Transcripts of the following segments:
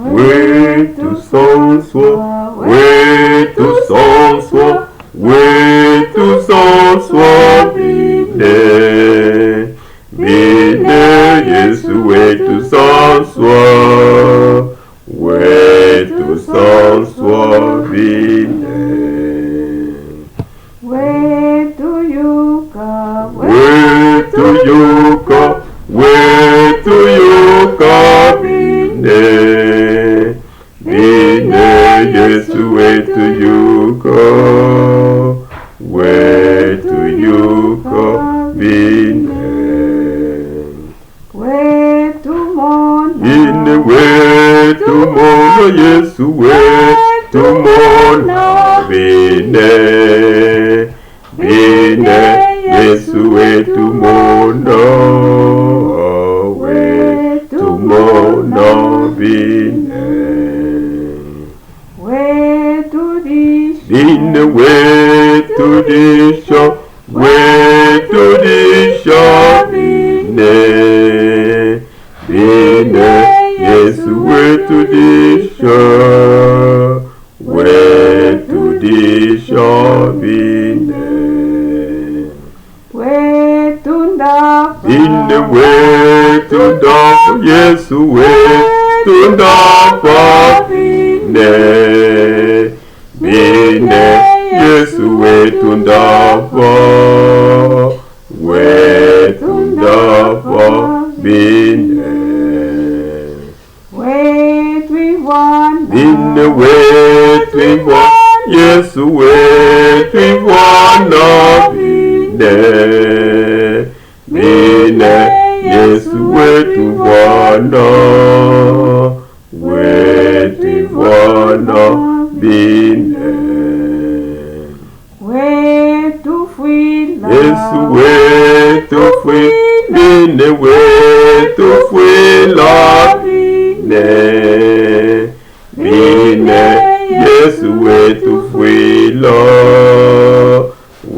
wetu sanswa, wetu sanswa, wetu sanswa bine, bine Yesu wetu sanswa, wetu sanswa bine. Wetu yuka, Wetu yuka, wetu yuka bine, bine Yesu wetu yuka, wetu yuka bine. wetu mona, Bine wetu mona Yesu wetu mona bine, bine Yesu wetu mona, wetu mona bine. wetu disha, Bine wetu disha, wetu disha bine, bine Yesu wetu disha, wetu disha bine. wetu ndafa, Bine wetu ndafa, Yesu wetu ndafa bine, bine Yesu wetu ndafa, wetu ndafa bine. wetu ivana, Bine wetu ivana, Yesu wetu ivana bine, bine Yesu wetu ivana, wetu ivana bine. wetu fwila, Yesu wetu fwila, bine wetu fwila bine, bine Yesu wetu fwila,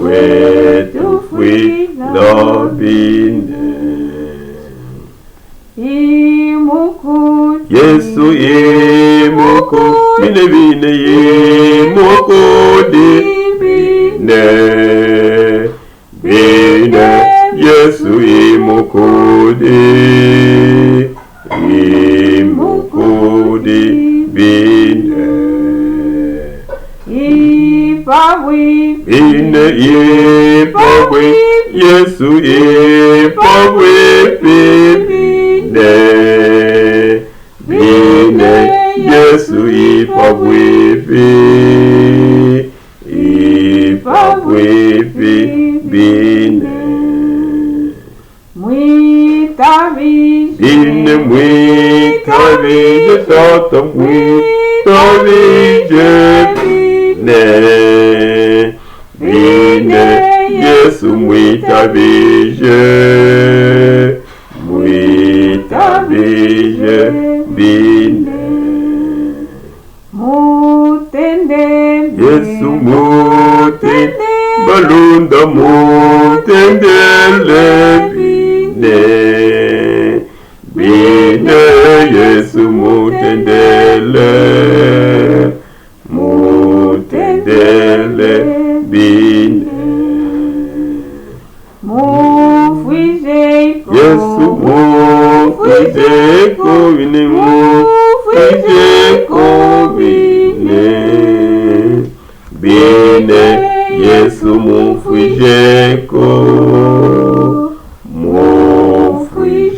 wetu fwila bine. imuku, Yesu imuku, bine bine imuku di bine, bine Yesu imuku di bine. ipawi, Bine ipawi, Yesu ipawi bine, bine Yesu ipawi bine. mwitavi, Bine mwitavije tata mwitavije bine, bine Yesu mwitavije bine. mutendele, Yesu mutendele, balunda mutendele bine, bine Yesu mutendele, mutendele bine. mufwijeko, Yesu mufwijeko bine, mufwijeko bine, bine Yesu mufwijeko,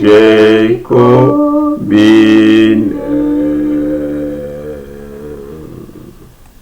mufwijeko bine.